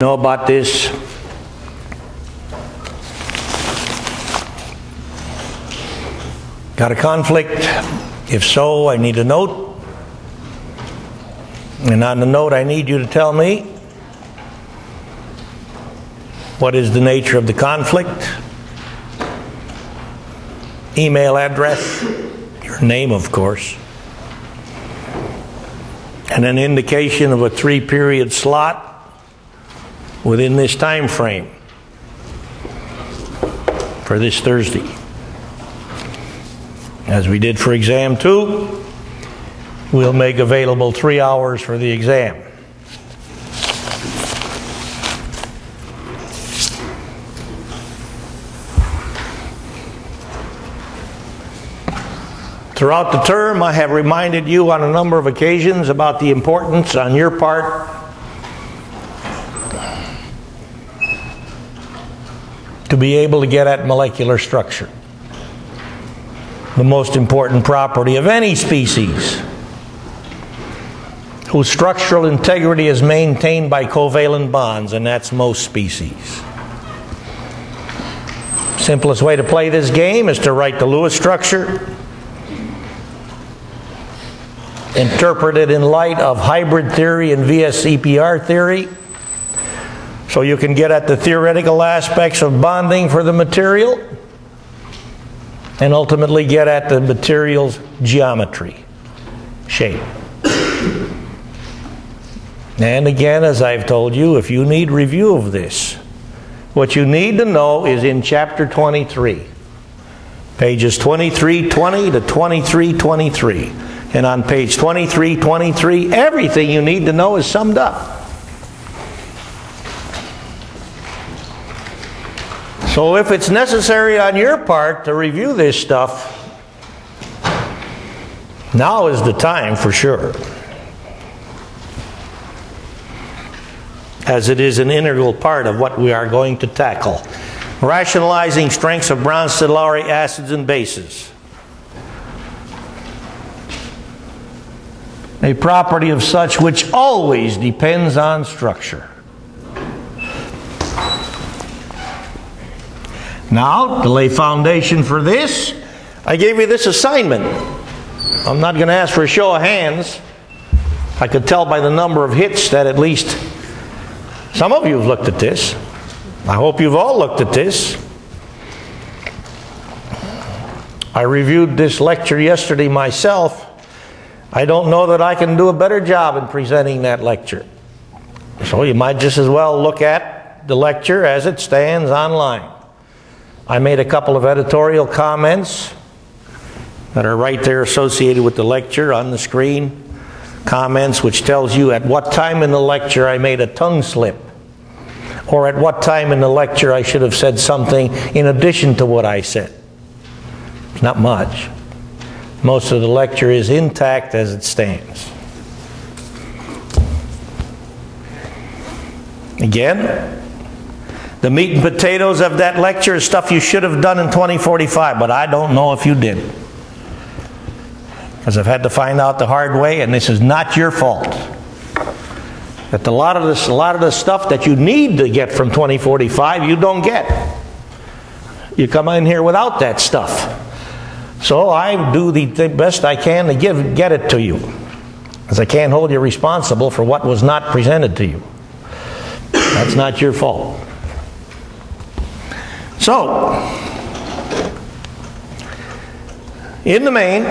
Know about this? Got a conflict? If so, I need a note. And on the note, I need you to tell me what is the nature of the conflict, email address, your name, of course, and an indication of a 3-period slot within this time frame for this Thursday. As we did for exam 2, we'll make available 3 hours for the exam. Throughout the term, I have reminded you on a number of occasions about the importance on your part to be able to get at molecular structure, the most important property of any species whose structural integrity is maintained by covalent bonds, and that's most species. Simplest way to play this game is to write the Lewis structure, interpret it in light of hybrid theory and VSEPR theory, so you can get at the theoretical aspects of bonding for the material and ultimately get at the material's geometry, shape. And again, as I've told you, if you need review of this, what you need to know is in chapter 23, pages 2320 to 2323. And on page 2323, everything you need to know is summed up. So if it's necessary on your part to review this stuff, now is the time for sure, as it is an integral part of what we are going to tackle. Rationalizing strengths of Bronsted-Lowry acids and bases. A property of such which always depends on structure. Now, to lay foundation for this, I gave you this assignment. I'm not going to ask for a show of hands. I could tell by the number of hits that at least some of you have looked at this. I hope you've all looked at this. I reviewed this lecture yesterday myself. I don't know that I can do a better job in presenting that lecture. So you might just as well look at the lecture as it stands online. I made a couple of editorial comments that are right there associated with the lecture on the screen. Comments which tells you at what time in the lecture I made a tongue slip, or at what time in the lecture I should have said something in addition to what I said. It's not much. Most of the lecture is intact as it stands. Again, the meat and potatoes of that lecture is stuff you should have done in 2045, but I don't know if you did. Because I've had to find out the hard way, and this is not your fault. That a lot of the stuff that you need to get from 2045, you don't get. You come in here without that stuff. So I do the best I can to get it to you, because I can't hold you responsible for what was not presented to you. That's not your fault. So, in the main,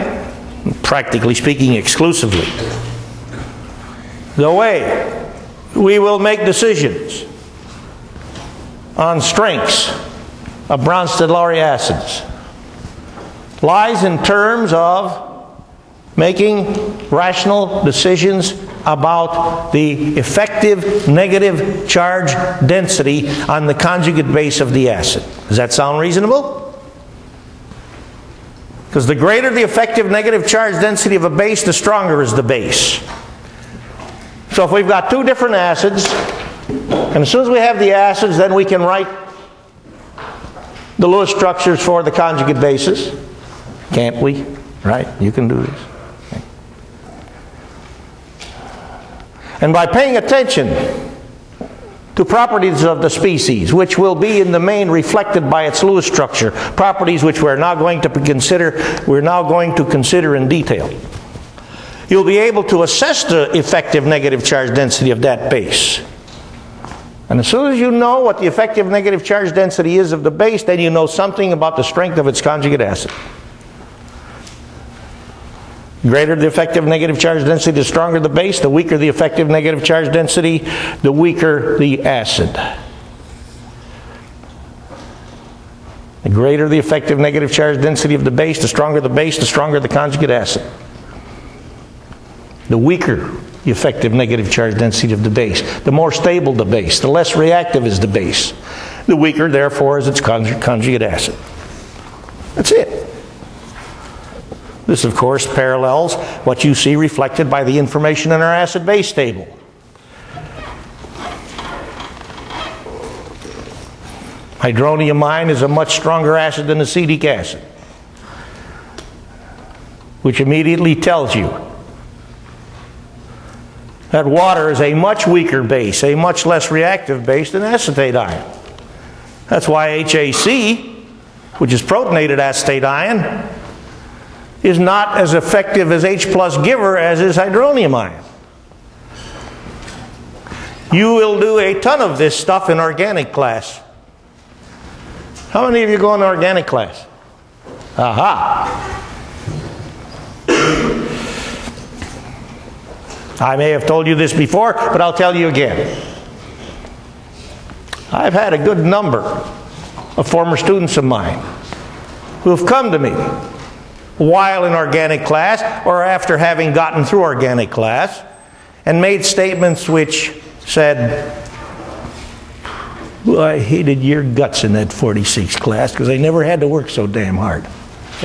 practically speaking exclusively, the way we will make decisions on strengths of Bronsted-Lowry acids lies in terms of making rational decisions about the effective negative charge density on the conjugate base of the acid. Does that sound reasonable? Because the greater the effective negative charge density of a base, the stronger is the base. So if we've got two different acids, and as soon as we have the acids, then we can write the Lewis structures for the conjugate bases. Can't we? Right? You can do this. And by paying attention to properties of the species, which will be in the main reflected by its Lewis structure, properties which we're now going to consider in detail. You'll be able to assess the effective negative charge density of that base. And as soon as you know what the effective negative charge density is of the base, then you know something about the strength of its conjugate acid. The greater the effective negative charge density, the stronger the base. The weaker the effective negative charge density, the weaker the acid. The greater the effective negative charge density of the base, the stronger the conjugate acid. The weaker the effective negative charge density of the base, the more stable the base, the less reactive is the base. The weaker, therefore, is its conjugate acid. That's it. This, of course, parallels what you see reflected by the information in our acid-base table. Hydronium is a much stronger acid than acetic acid, which immediately tells you that water is a much weaker base, a much less reactive base than acetate ion. That's why HAC, which is protonated acetate ion, is not as effective as H+ giver as is hydronium ion. You will do a ton of this stuff in organic class. How many of you go in organic class? Aha! I may have told you this before, but I'll tell you again. I've had a good number of former students of mine who have come to me while in organic class or after having gotten through organic class and made statements which said, well, I hated your guts in that 46 class because I never had to work so damn hard.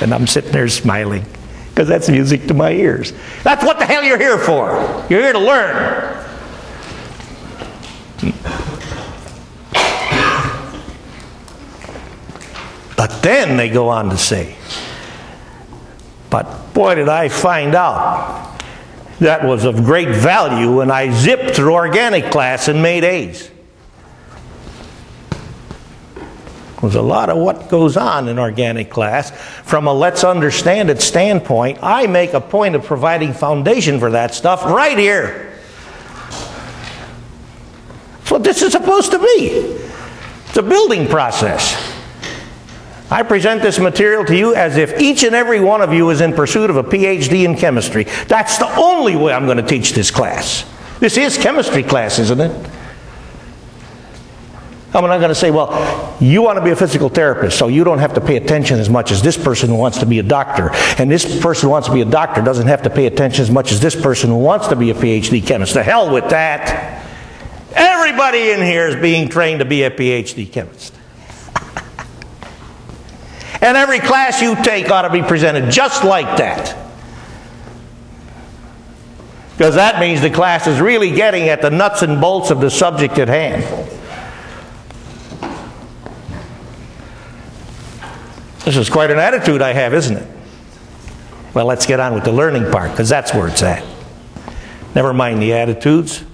And I'm sitting there smiling because that's music to my ears. That's what the hell you're here for. You're here to learn. But then they go on to say, but boy, did I find out that was of great value when I zipped through organic class and made A's. There's a lot of what goes on in organic class. From a let's understand it standpoint, I make a point of providing foundation for that stuff right here. That's what this is supposed to be. It's a building process. I present this material to you as if each and every one of you is in pursuit of a PhD in chemistry. That's the only way I'm going to teach this class. This is chemistry class, isn't it? I'm not going to say, well, you want to be a physical therapist, so you don't have to pay attention as much as this person who wants to be a doctor. And this person who wants to be a doctor doesn't have to pay attention as much as this person who wants to be a PhD chemist. The hell with that. Everybody in here is being trained to be a PhD chemist. And every class you take ought to be presented just like that. Because that means the class is really getting at the nuts and bolts of the subject at hand. This is quite an attitude I have, isn't it? Well, let's get on with the learning part, because that's where it's at. Never mind the attitudes.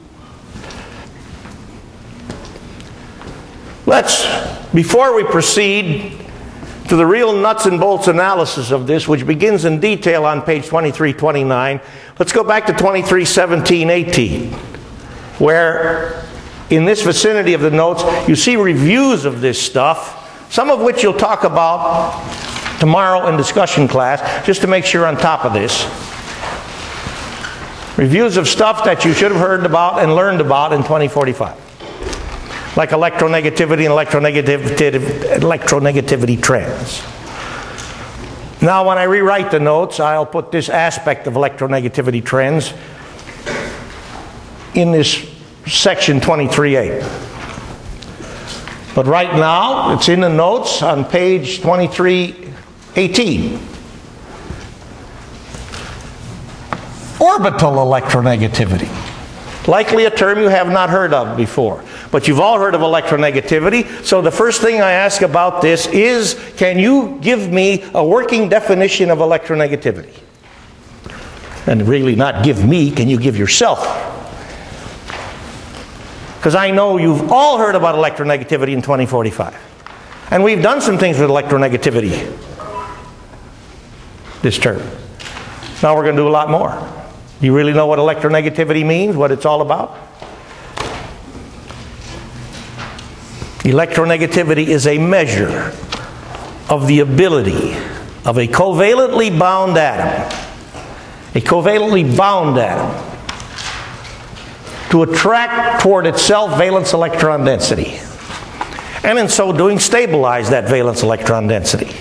Before we proceed to the real nuts and bolts analysis of this, which begins in detail on page 2329, let's go back to 2317-18, where in this vicinity of the notes, you see reviews of this stuff, some of which you'll talk about tomorrow in discussion class, just to make sure you're on top of this. Reviews of stuff that you should have heard about and learned about in 2045. Like electronegativity and electronegativity trends. Now, when I rewrite the notes, I'll put this aspect of electronegativity trends in this section 23A. But right now, it's in the notes on page 2318. Orbital electronegativity. Likely a term you have not heard of before. But you've all heard of electronegativity. So the first thing I ask about this is, can you give me a working definition of electronegativity? And really not give me, can you give yourself? because I know you've all heard about electronegativity in 2045. And we've done some things with electronegativity this term. Now we're going to do a lot more. Do you really know what electronegativity means, what it's all about? Electronegativity is a measure of the ability of a covalently bound atom, to attract toward itself valence electron density, and in so doing stabilize that valence electron density.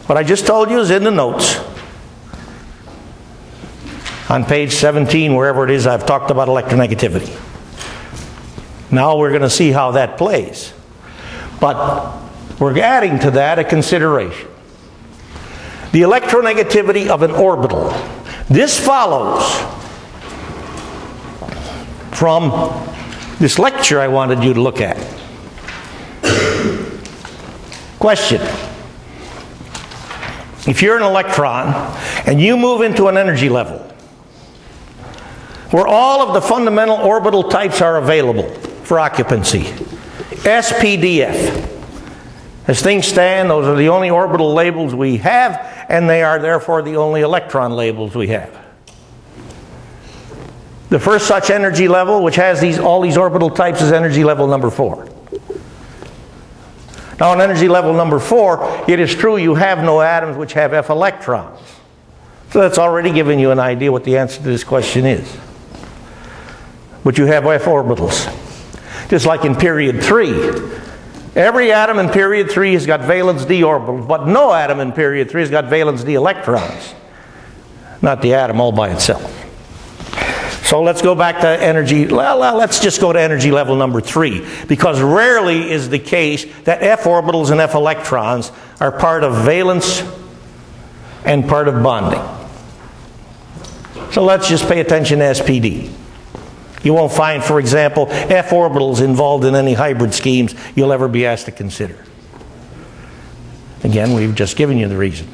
What I just told you is in the notes. On page 17, wherever it is, I've talked about electronegativity. Now we're going to see how that plays. But we're adding to that a consideration. The electronegativity of an orbital. This follows from this lecture I wanted you to look at. Question. If you're an electron and you move into an energy level where all of the fundamental orbital types are available for occupancy, SPDF. As things stand, those are the only orbital labels we have, and they are therefore the only electron labels we have. The first such energy level, which has all these orbital types, is energy level number 4. Now on energy level number 4, it is true you have no atoms which have F electrons. So that's already giving you an idea what the answer to this question is. But you have F orbitals. Just like in period 3. Every atom in period 3 has got valence d orbitals, but no atom in period 3 has got valence d electrons. Not the atom all by itself. So let's go back to energy, let's just go to energy level number 3, because rarely is the case that F orbitals and F electrons are part of valence and part of bonding. So let's just pay attention to SPD. You won't find, for example, F orbitals involved in any hybrid schemes you'll ever be asked to consider. Again, we've just given you the reason.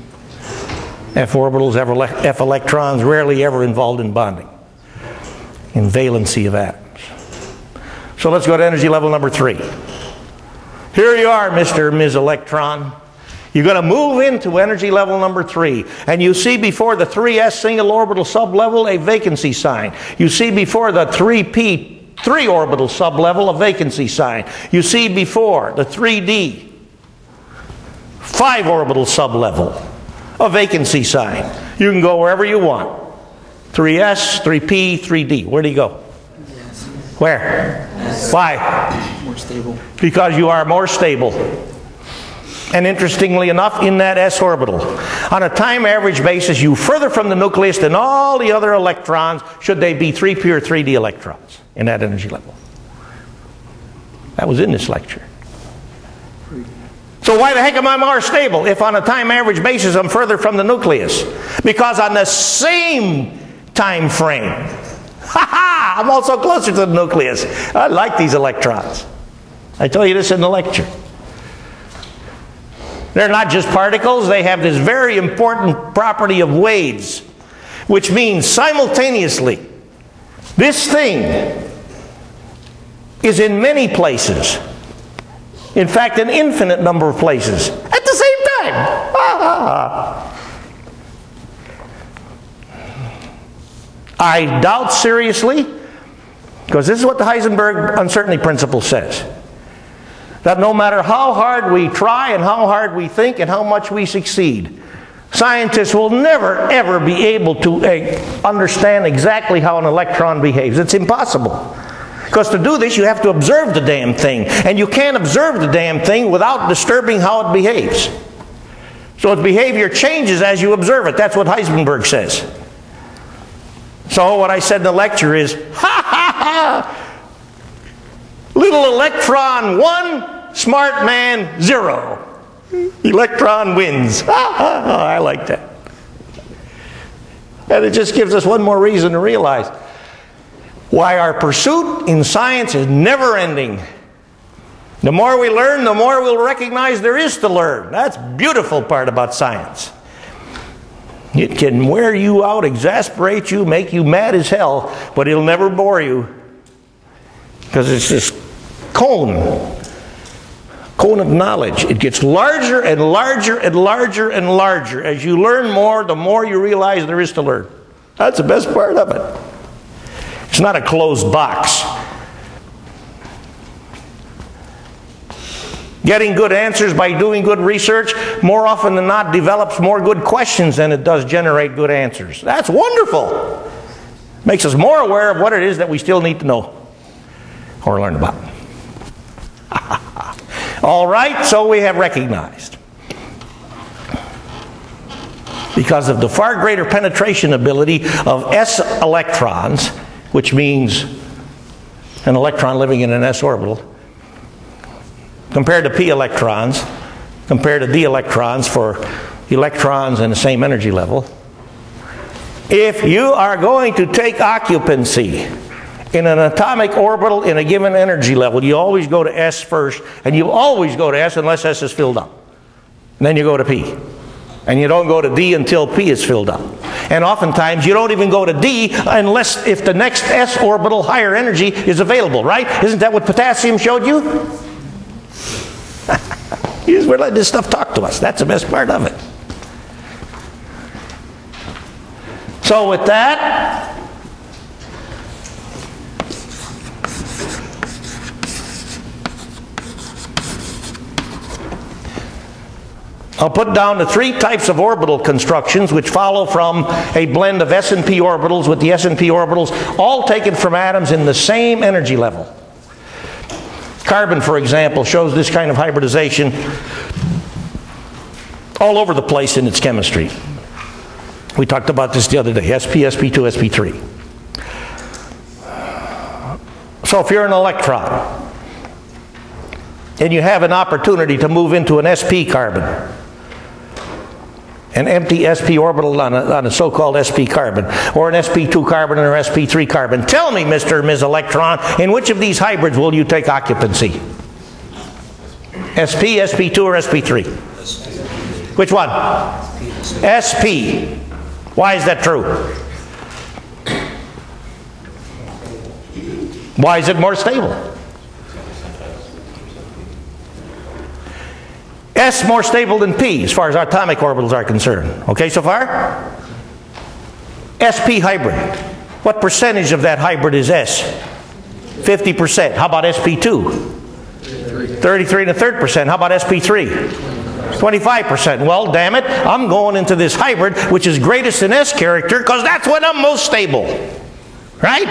F orbitals, F electrons, rarely ever involved in bonding, in valency of atoms. So let's go to energy level number 3. Here you are, Mr. or Ms. Electron. You're going to move into energy level number 3, and you see before the 3s single orbital sublevel a vacancy sign. You see before the 3p 3 orbital sublevel a vacancy sign. You see before the 3d 5 orbital sublevel a vacancy sign. You can go wherever you want. 3s, 3p, 3d. Where do you go? Yes. Where? Yes. Why? More stable. Because you are more stable. And interestingly enough, in that s orbital, on a time average basis, you further from the nucleus than all the other electrons, should they be 3p or 3d electrons in that energy level. That was in this lecture. So why the heck am I more stable if on a time average basis I'm further from the nucleus? Because on the same time frame, I'm also closer to the nucleus. I like these electrons. I told you this in the lecture. They're not just particles, they have this very important property of waves, which means simultaneously, this thing is in many places. In fact, an infinite number of places at the same time. I doubt seriously, because this is what the Heisenberg uncertainty principle says, that no matter how hard we try and how hard we think and how much we succeed, scientists will never ever be able to understand exactly how an electron behaves. It's impossible. Because to do this, you have to observe the damn thing. And you can't observe the damn thing without disturbing how it behaves. So its behavior changes as you observe it. That's what Heisenberg says. So what I said in the lecture is, ha ha ha! Little electron 1, smart man 0. Electron wins. I like that. And it just gives us one more reason to realize why our pursuit in science is never ending. The more we learn, the more we'll recognize there is to learn. That's the beautiful part about science. It can wear you out, exasperate you, make you mad as hell, but it'll never bore you. because it's this cone of knowledge. It gets larger and larger and larger and larger. As you learn more, the more you realize there is to learn. That's the best part of it. It's not a closed box. Getting good answers by doing good research, more often than not, develops more good questions than it does generate good answers. That's wonderful. Makes us more aware of what it is that we still need to know or learn about. All right, so we have recognized, because of the far greater penetration ability of s electrons, which means an electron living in an s orbital, compared to p electrons, compared to d electrons for electrons in the same energy level. If you are going to take occupancy in an atomic orbital in a given energy level, you always go to S first, and you always go to S unless S is filled up. And then you go to P. And you don't go to D until P is filled up. And oftentimes you don't even go to D unless if the next S orbital higher energy is available, right? Isn't that what potassium showed you? We're letting this stuff talk to us. That's the best part of it. So with that, I'll put down the three types of orbital constructions which follow from a blend of S and P orbitals, with the S and P orbitals all taken from atoms in the same energy level. Carbon, for example, shows this kind of hybridization all over the place in its chemistry. We talked about this the other day, sp, sp2, sp3. So if you're an electron and you have an opportunity to move into an sp carbon, an empty sp orbital on a so-called sp carbon, or an sp2 carbon or sp3 carbon, tell me, Mr. or Ms. Electron, in which of these hybrids will you take occupancy? sp, sp2, or sp3? Which one? sp. Why is that true? Why is it more stable? S more stable than P as far as atomic orbitals are concerned. Okay so far? sp hybrid. What percentage of that hybrid is S? 50%. How about sp2? 33 1/3%. How about sp3? 25%. Well, damn it, I'm going into this hybrid, which is greatest in S character, because that's when I'm most stable. Right?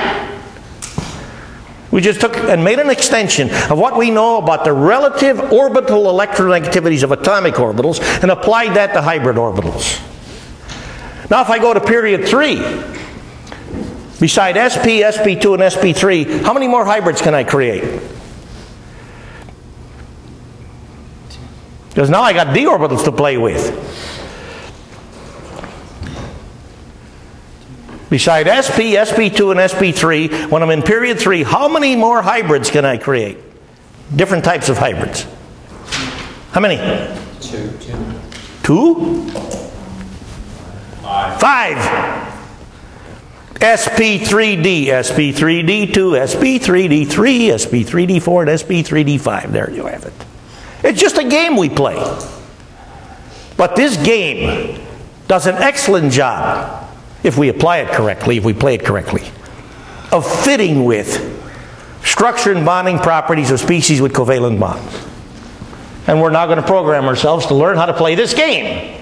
We just took and made an extension of what we know about the relative orbital electronegativities of atomic orbitals and applied that to hybrid orbitals. Now if I go to period 3, beside sp, sp2, and sp3, how many more hybrids can I create? Because now I got d orbitals to play with. Beside sp, sp2, and sp3, when I'm in period 3, how many more hybrids can I create? Different types of hybrids. How many? 2. 2? 5. sp3d, sp3d2, sp3d3, sp3d4, and sp3d5. There you have it. It's just a game we play. But this game does an excellent job, if we apply it correctly, if we play it correctly, of fitting with structure and bonding properties of species with covalent bonds. And we're now going to program ourselves to learn how to play this game.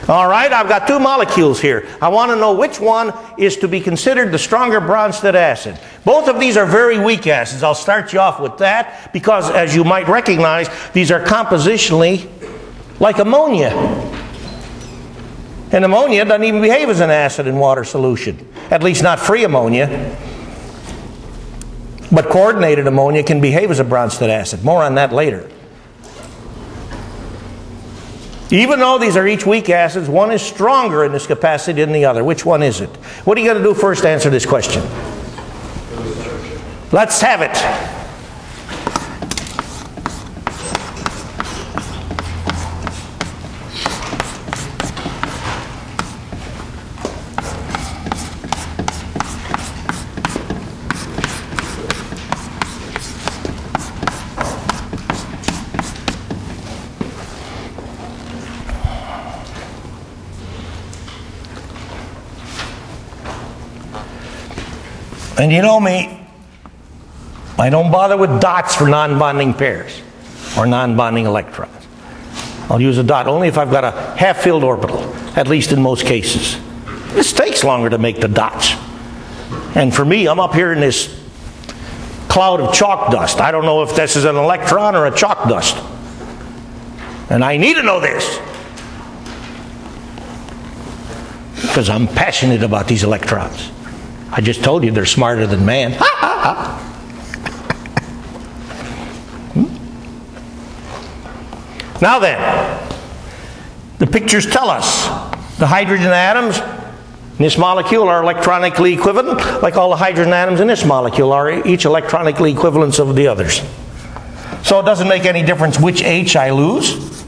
All right, I've got 2 molecules here. I want to know which one is to be considered the stronger Bronsted acid. Both of these are very weak acids. I'll start you off with that because, as you might recognize, these are compositionally like ammonia. And ammonia doesn't even behave as an acid in water solution, at least not free ammonia. But coordinated ammonia can behave as a Bronsted acid. More on that later. Even though these are each weak acids, one is stronger in this capacity than the other. Which one is it? What are you going to do first to answer this question? Let's have it. And you know me, I don't bother with dots for non-bonding pairs or non-bonding electrons. I'll use a dot only if I've got a half-filled orbital, at least in most cases. This takes longer to make the dots. And for me, I'm up here in this cloud of chalk dust. I don't know if this is an electron or a chalk dust. And I need to know this, because I'm passionate about these electrons. I just told you they're smarter than man. Now then, the pictures tell us the hydrogen atoms in this molecule are electronically equivalent, like all the hydrogen atoms in this molecule are each electronically equivalents of the others. So it doesn't make any difference which H I lose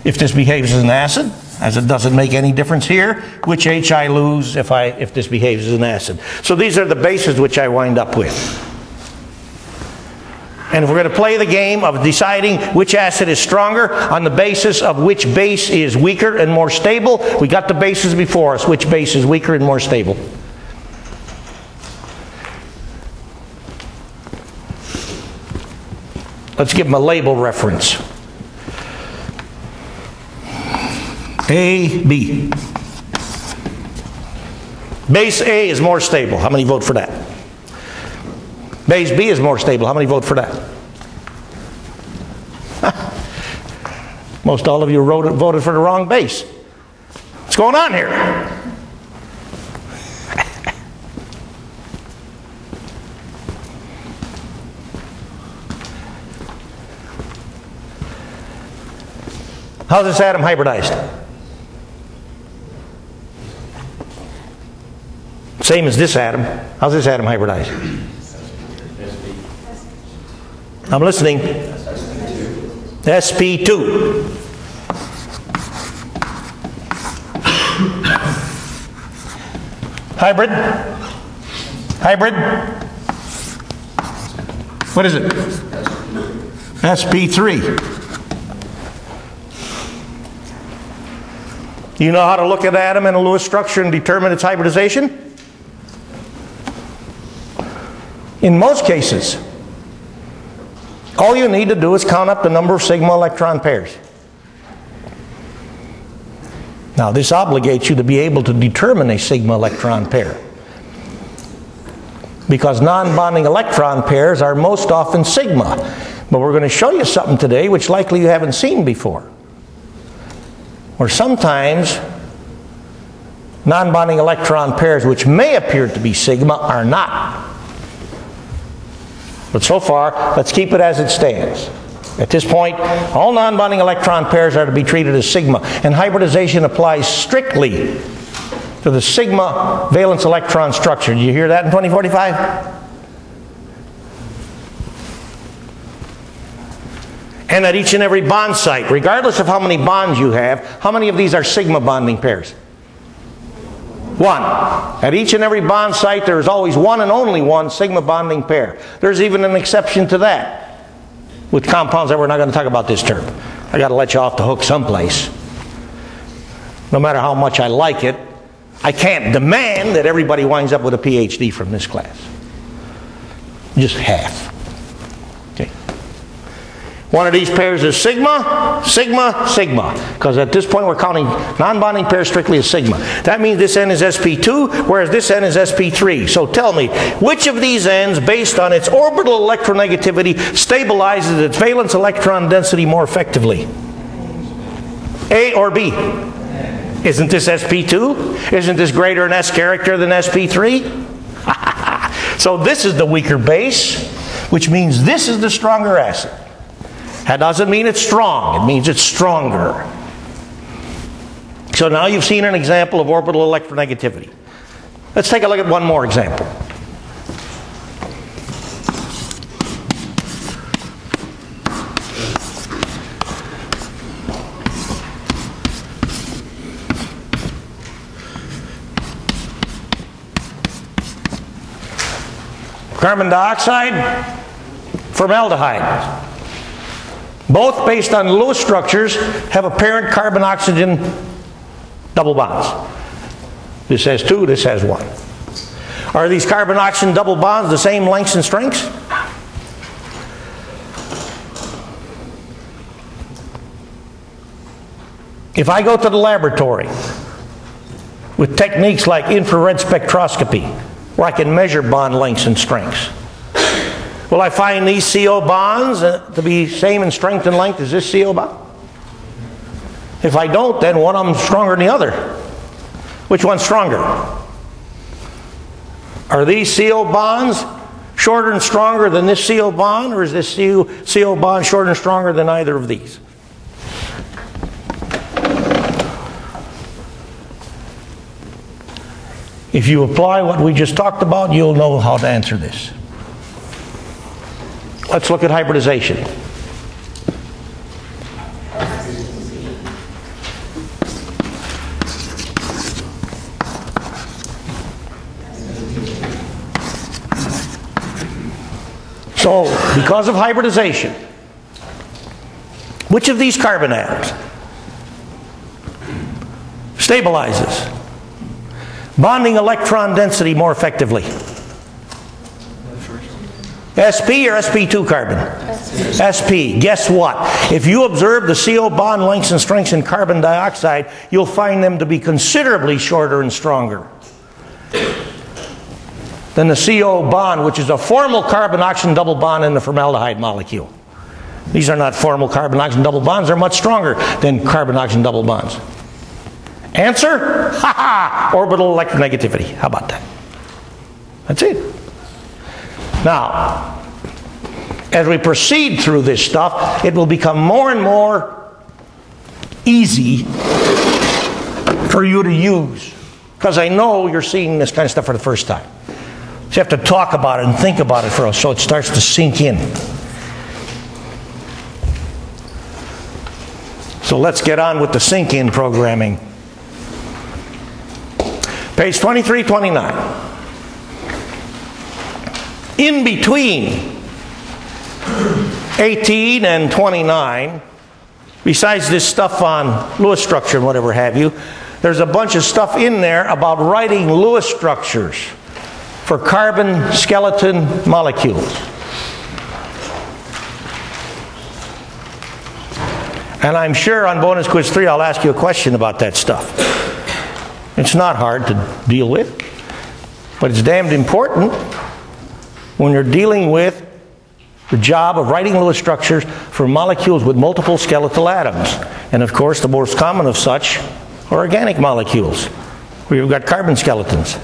if this behaves as an acid, as it doesn't make any difference here which H I lose if this behaves as an acid. So these are the bases which I wind up with. And if we're going to play the game of deciding which acid is stronger on the basis of which base is weaker and more stable, we got the bases before us, which base is weaker and more stable. Let's give them a label reference. A, B. Base A is more stable. How many vote for that? Base B is more stable. How many vote for that? Most all of you voted for the wrong base. What's going on here? How's this atom hybridized? Same as this atom. How's this atom hybridized? I'm listening. sp2. Hybrid? Hybrid? What is it? sp3. You know how to look at an atom in a Lewis structure and determine its hybridization? In most cases, all you need to do is count up the number of sigma electron pairs. Now, this obligates you to be able to determine a sigma electron pair, because non-bonding electron pairs are most often sigma. But we're going to show you something today which likely you haven't seen before, where sometimes non-bonding electron pairs which may appear to be sigma are not. But so far, let's keep it as it stands. At this point, all non-bonding electron pairs are to be treated as sigma, and hybridization applies strictly to the sigma valence electron structure. Did you hear that in 2045? And at each and every bond site, regardless of how many bonds you have, how many of these are sigma bonding pairs? One. At each and every bond site, there is always one and only one sigma bonding pair. There's even an exception to that with compounds that we're not going to talk about this term. I got to let you off the hook someplace. No matter how much I like it, I can't demand that everybody winds up with a PhD from this class. Just half. Okay. One of these pairs is sigma, sigma, sigma. Because at this point we're counting non-bonding pairs strictly as sigma. That means this N is sp2, whereas this N is sp3. So tell me, which of these N's, based on its orbital electronegativity, stabilizes its valence electron density more effectively? A or B? Isn't this sp2? Isn't this greater in S character than sp3? So this is the weaker base, which means this is the stronger acid. That doesn't mean it's strong. It means it's stronger. So now you've seen an example of orbital electronegativity. Let's take a look at one more example. Carbon dioxide, formaldehyde. Both, based on Lewis structures, have apparent carbon-oxygen double bonds. This has two, this has one. Are these carbon-oxygen double bonds the same lengths and strengths? If I go to the laboratory with techniques like infrared spectroscopy, where I can measure bond lengths and strengths, will I find these CO bonds to be same in strength and length as this CO bond? If I don't, then one of them is stronger than the other. Which one's stronger? Are these CO bonds shorter and stronger than this CO bond, or is this CO bond shorter and stronger than either of these? If you apply what we just talked about, you'll know how to answer this. Let's look at hybridization. So, because of hybridization, which of these carbon atoms stabilizes bonding electron density more effectively? SP or sp2 carbon? SP. Guess what? If you observe the CO bond lengths and strengths in carbon dioxide, you'll find them to be considerably shorter and stronger than the CO bond, which is a formal carbon-oxygen double bond in the formaldehyde molecule. These are not formal carbon-oxygen double bonds. They're much stronger than carbon-oxygen double bonds. Answer? Ha ha! Orbital electronegativity. How about that? That's it. Now, as we proceed through this stuff, it will become more and more easy for you to use. Because I know you're seeing this kind of stuff for the first time. So you have to talk about it and think about it first so it starts to sink in. So let's get on with the sink-in programming. Page 23, 29. In between 18 and 29, besides this stuff on Lewis structure and whatever have you, there's a bunch of stuff in there about writing Lewis structures for carbon skeleton molecules. And I'm sure on bonus quiz 3 I'll ask you a question about that stuff. It's not hard to deal with, but it's damned important when you're dealing with the job of writing Lewis structures for molecules with multiple skeletal atoms. And of course the most common of such are organic molecules, where you've got carbon skeletons.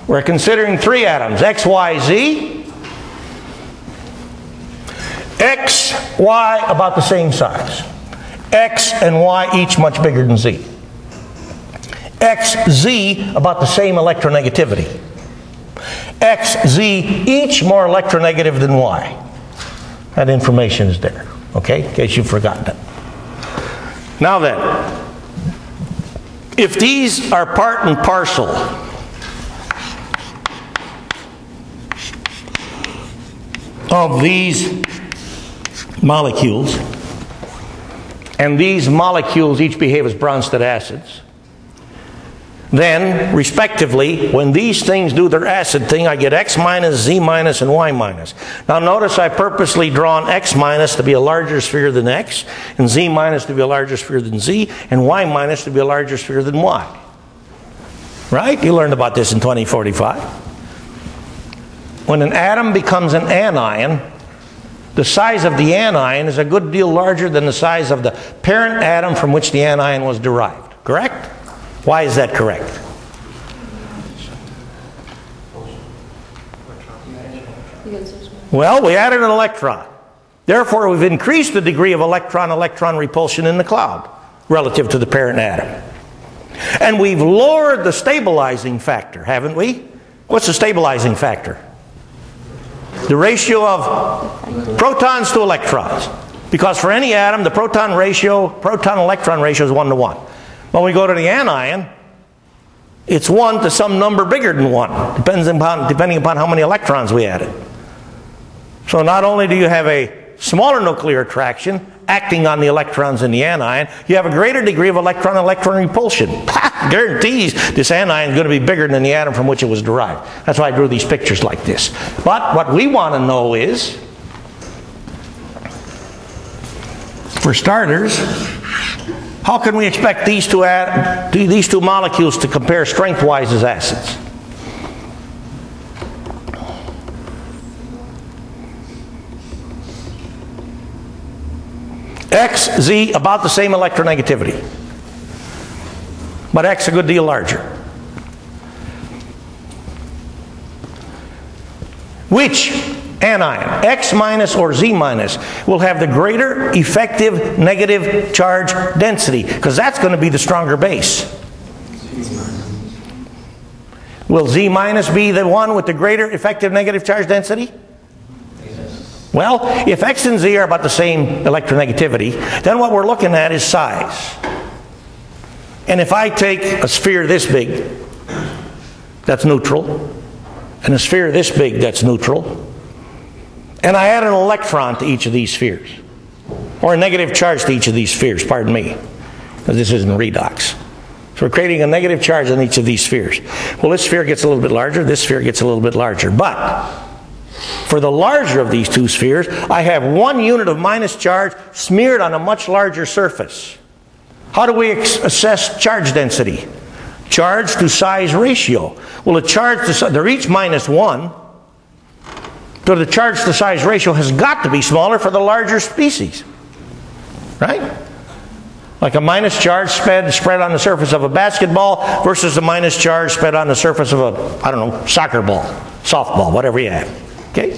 We're considering 3 atoms, X, Y, Z. X, Y about the same size. X and Y each much bigger than Z. X, Z about the same electronegativity. X, Z each more electronegative than Y. That information is there, okay, in case you've forgotten it. Now then, if these are part and parcel of these molecules, and these molecules each behave as Bronsted acids, then, respectively, when these things do their acid thing, I get X minus, Z minus, and Y minus. Now notice I purposely drawn X minus to be a larger sphere than X, and Z minus to be a larger sphere than Z, and Y minus to be a larger sphere than Y. Right? You learned about this in 2045. When an atom becomes an anion, the size of the anion is a good deal larger than the size of the parent atom from which the anion was derived. Correct? Why is that correct? Well, we added an electron. Therefore, we've increased the degree of electron-electron repulsion in the cloud relative to the parent atom. And we've lowered the stabilizing factor, haven't we? What's the stabilizing factor? The ratio of protons to electrons. Because for any atom, the proton-electron ratio is 1 to 1. When we go to the anion, it's 1 to some number bigger than 1, depending upon how many electrons we added. So not only do you have a smaller nuclear attraction acting on the electrons in the anion, you have a greater degree of electron-electron repulsion. Guarantees this anion is going to be bigger than the atom from which it was derived. That's why I drew these pictures like this. But what we want to know is, for starters, how can we expect these two molecules to compare strength-wise as acids? X, Z, about the same electronegativity, but X a good deal larger. Which anion, X minus or Z minus, will have the greater effective negative charge density? Because that's going to be the stronger base. Will Z minus be the one with the greater effective negative charge density? Well, if X and Z are about the same electronegativity, then what we're looking at is size. And if I take a sphere this big, that's neutral, and a sphere this big, that's neutral, and I add an electron to each of these spheres, or a negative charge to each of these spheres, pardon me, because this isn't redox. So we're creating a negative charge on each of these spheres. Well, this sphere gets a little bit larger, this sphere gets a little bit larger, but for the larger of these two spheres, I have 1 unit of minus charge smeared on a much larger surface. How do we assess charge density? Charge to size ratio. Well, the charge to they're each minus 1, so the charge to size ratio has got to be smaller for the larger species, right? Like a minus charge spread on the surface of a basketball versus a minus charge spread on the surface of a, I don't know, soccer ball, softball, whatever you have. Okay?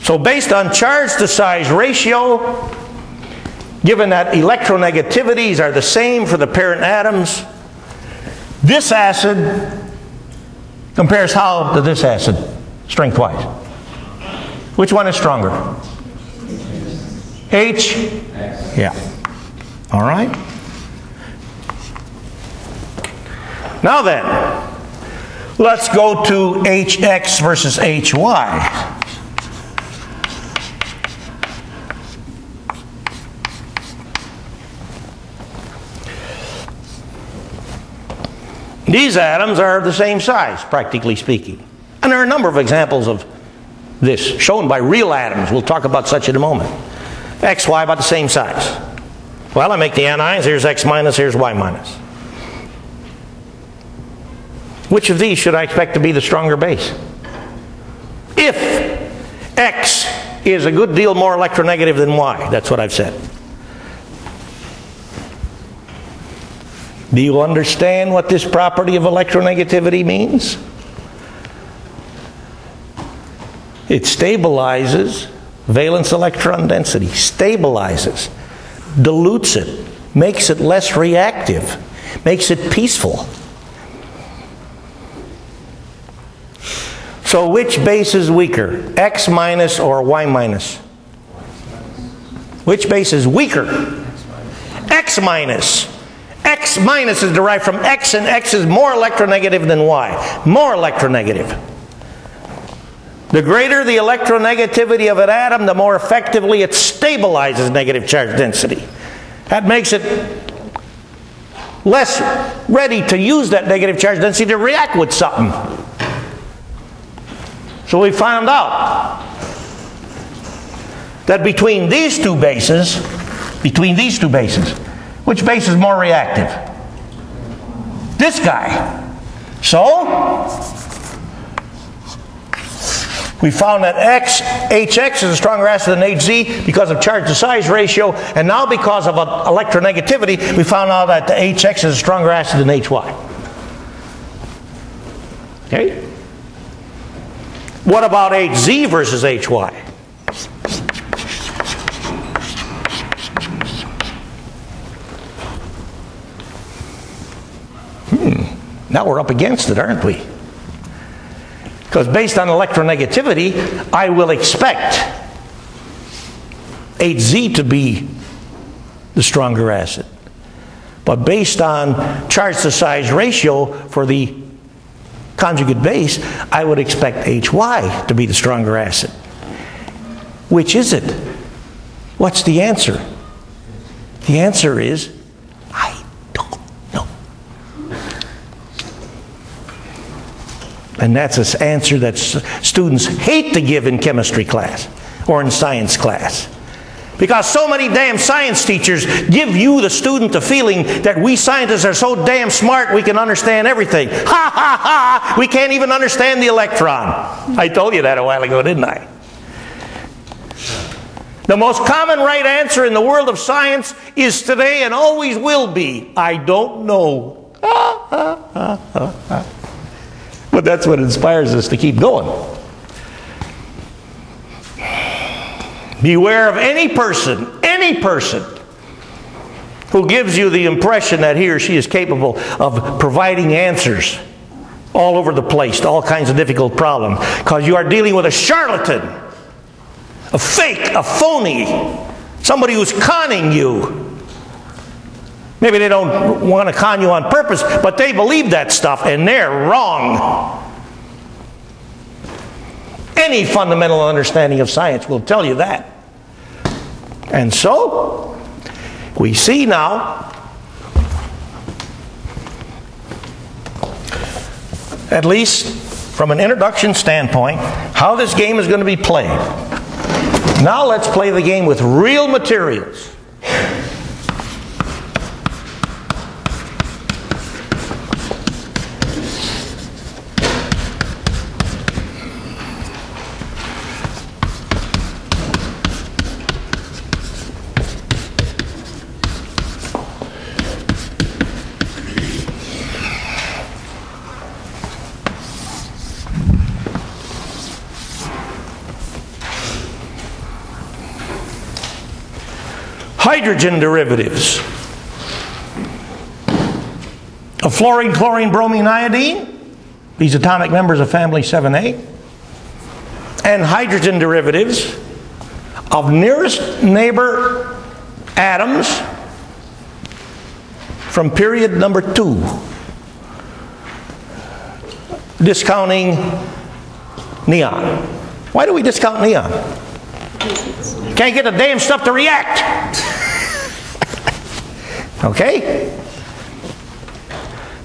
So based on charge to size ratio, given that electronegativities are the same for the parent atoms, this acid compares how to this acid, strength-wise? Which one is stronger? H? Yeah. All right. Now then, let's go to HX versus HY. These atoms are the same size, practically speaking. And there are a number of examples of this, shown by real atoms. We'll talk about such in a moment. X, Y about the same size. Well, I make the anions. Here's X minus, here's Y minus. Which of these should I expect to be the stronger base? If X is a good deal more electronegative than Y, that's what I've said. Do you understand what this property of electronegativity means? It stabilizes valence electron density, stabilizes, dilutes it, makes it less reactive, makes it peaceful. So which base is weaker, X minus or Y minus? Which base is weaker? X minus. X minus is derived from X, and X is more electronegative than Y. More electronegative. The greater the electronegativity of an atom, the more effectively it stabilizes negative charge density. That makes it less ready to use that negative charge density to react with something. So we found out that between these two bases, which base is more reactive? This guy. So we found that HX is a stronger acid than HZ because of charge to size ratio, and now because of electronegativity, we found out that the HX is a stronger acid than HY. Okay? What about HZ versus HY? Now we're up against it, aren't we? Because based on electronegativity, I will expect HZ to be the stronger acid. But based on charge to size ratio for the conjugate base, I would expect HY to be the stronger acid. Which is it? What's the answer? The answer is, I don't know. And that's an answer that students hate to give in chemistry class or in science class. Because so many damn science teachers give you, the student, the feeling that we scientists are so damn smart we can understand everything. Ha ha ha! We can't even understand the electron. I told you that a while ago, didn't I? The most common right answer in the world of science is today and always will be, I don't know. But that's what inspires us to keep going. Beware of any person who gives you the impression that he or she is capable of providing answers all over the place to all kinds of difficult problems. Because you are dealing with a charlatan, a fake, a phony, somebody who's conning you. Maybe they don't want to con you on purpose, but they believe that stuff and they're wrong. Any fundamental understanding of science will tell you that. And so, we see now, at least from an introduction standpoint, how this game is going to be played. Now let's play the game with real materials. Hydrogen derivatives of fluorine, chlorine, bromine, iodine, these atomic members of family 7A, and hydrogen derivatives of nearest neighbor atoms from period number 2, discounting neon. Why do we discount neon? Can't get the damn stuff to react. Okay?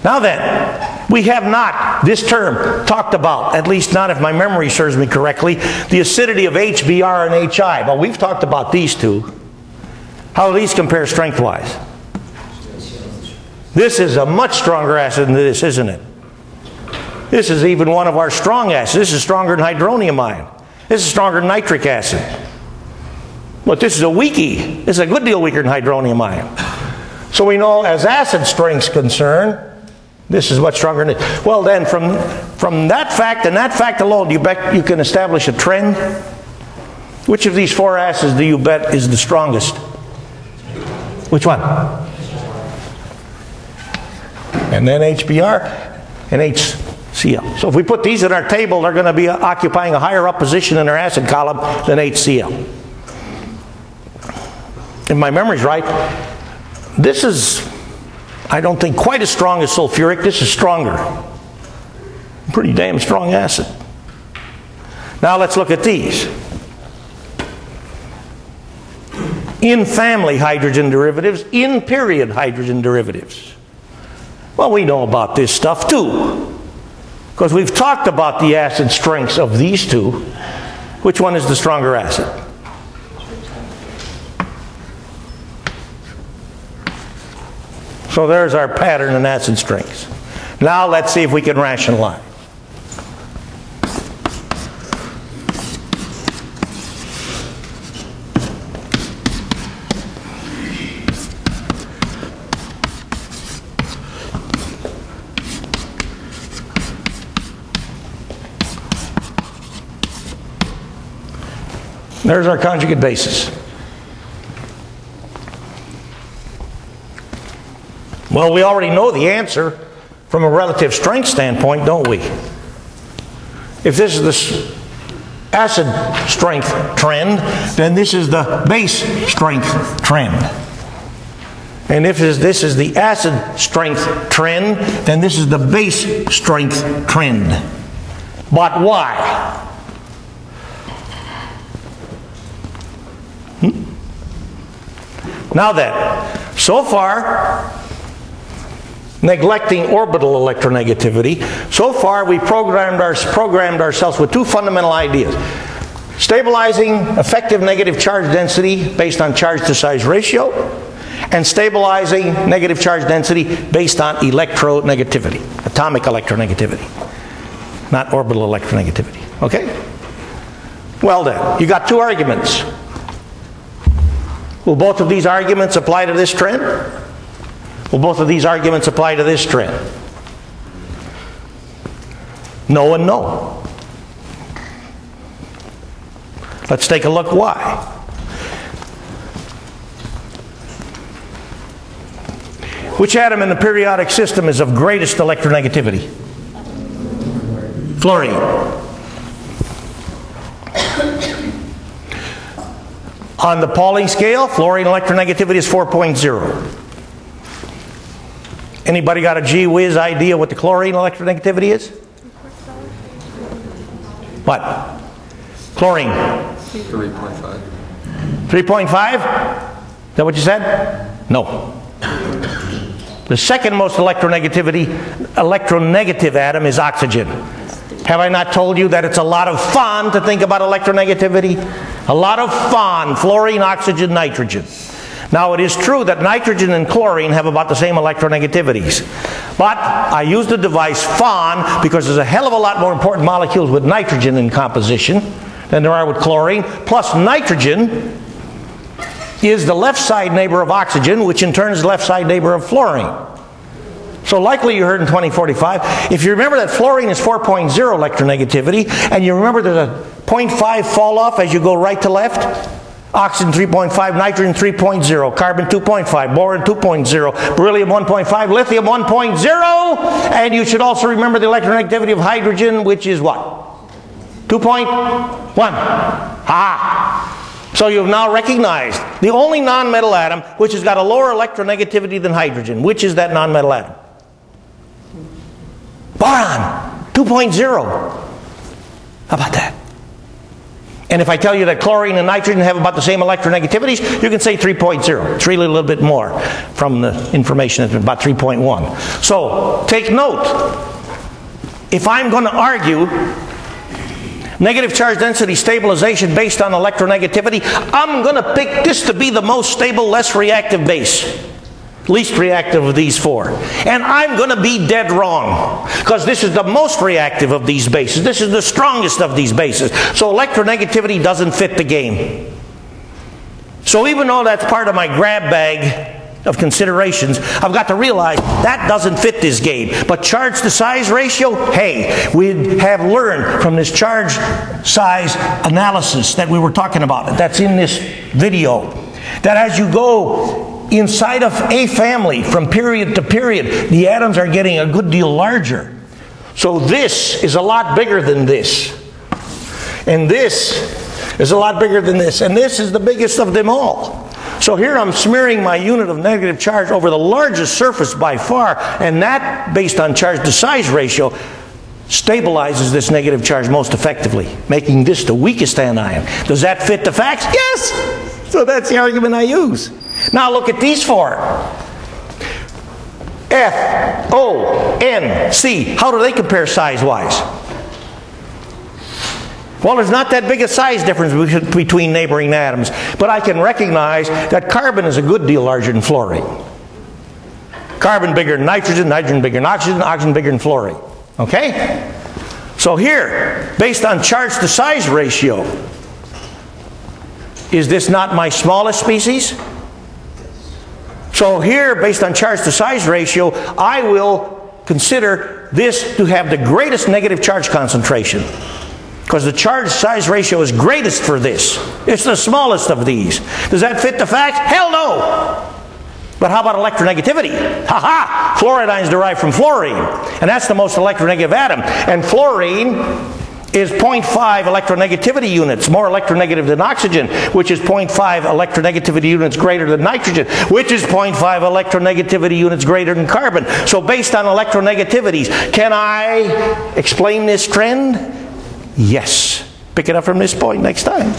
Now then, we have not, this term, talked about, at least not if my memory serves me correctly, the acidity of HBr and HI. But we've talked about these two. How do these compare strength-wise? This is a much stronger acid than this, isn't it? This is even one of our strong acids. This is stronger than hydronium ion. This is stronger than nitric acid. But this is a weakie. This is a good deal weaker than hydronium ion. So we know as acid strength's concerned, this is much stronger than it. Well then, from that fact and that fact alone, you bet you can establish a trend. Which of these 4 acids do you bet is the strongest? Which one? And then HBr and HCl. So if we put these in our table, they're going to be occupying a higher up position in our acid column than HCl. If my memory's right, this is, I don't think, quite as strong as sulfuric. This is stronger. Pretty damn strong acid. Now let's look at these. In family hydrogen derivatives, in period hydrogen derivatives. Well, we know about this stuff too, because we've talked about the acid strengths of these two. Which one is the stronger acid? So there's our pattern in acid strengths. Now let's see if we can rationalize. There's our conjugate bases. Well, we already know the answer from a relative strength standpoint, don't we? If this is the acid strength trend, then this is the base strength trend. And if this is the acid strength trend, then this is the base strength trend. But why? Now then, so far, neglecting orbital electronegativity, so far we programmed ourselves with two fundamental ideas. Stabilizing effective negative charge density based on charge to size ratio, and stabilizing negative charge density based on electronegativity, atomic electronegativity, not orbital electronegativity. Okay? Well then, you got two arguments. Will both of these arguments apply to this trend? Will both of these arguments apply to this trend? No and no. Let's take a look why. Which atom in the periodic system is of greatest electronegativity? Fluorine. On the Pauling scale, fluorine electronegativity is 4.0. Anybody got a gee whiz idea what the chlorine electronegativity is? What? Chlorine? 3.5. 3.5? Is that what you said? No. The second most electronegative atom is oxygen. Have I not told you that it's a lot of fun to think about electronegativity? A lot of fun. Fluorine, oxygen, nitrogen. Now it is true that nitrogen and chlorine have about the same electronegativities. But I use the device FON because there's a hell of a lot more important molecules with nitrogen in composition than there are with chlorine. Plus nitrogen is the left side neighbor of oxygen, which in turn is the left side neighbor of fluorine. So likely you heard in 2045, if you remember that fluorine is 4.0 electronegativity, and you remember there's a 0.5 fall off as you go right to left, oxygen 3.5, nitrogen 3.0, carbon 2.5, boron 2.0, beryllium 1.5, lithium 1.0, and you should also remember the electronegativity of hydrogen, which is what? 2.1. Ah! So you've now recognized the only nonmetal atom which has got a lower electronegativity than hydrogen. Which is that nonmetal atom? Boron, 2.0. How about that? And if I tell you that chlorine and nitrogen have about the same electronegativities, you can say 3.0. It's really a little bit more from the information that's been about 3.1. So take note. If I'm going to argue negative charge density stabilization based on electronegativity, I'm going to pick this to be the most stable, less reactive base. Least reactive of these four. And I'm going to be dead wrong. Because this is the most reactive of these bases. This is the strongest of these bases. So electronegativity doesn't fit the game. So even though that's part of my grab bag of considerations, I've got to realize that doesn't fit this game. But charge to size ratio, hey, we have learned from this charge size analysis that we were talking about, that's in this video, that as you go inside of a family from period to period, the atoms are getting a good deal larger. So this is a lot bigger than this. And this is a lot bigger than this. And this is the biggest of them all. So here I'm smearing my unit of negative charge over the largest surface by far, and that, based on charge to size ratio, stabilizes this negative charge most effectively, making this the weakest anion. Does that fit the facts? Yes! So that's the argument I use. Now look at these four. F, O, N, C. How do they compare size-wise? Well, there's not that big a size difference between neighboring atoms, but I can recognize that carbon is a good deal larger than fluorine. Carbon bigger than nitrogen, nitrogen bigger than oxygen, oxygen bigger than fluorine. Okay? So here, based on charge to size ratio, is this not my smallest species? So here, based on charge to size ratio, I will consider this to have the greatest negative charge concentration. Because the charge size ratio is greatest for this. It's the smallest of these. Does that fit the facts? Hell no! But how about electronegativity? Ha-ha! Fluoride is derived from fluorine. And that's the most electronegative atom. And fluorine is 0.5 electronegativity units, more electronegative than oxygen, which is 0.5 electronegativity units greater than nitrogen, which is 0.5 electronegativity units greater than carbon. So based on electronegativities, can I explain this trend? Yes. Pick it up from this point next time.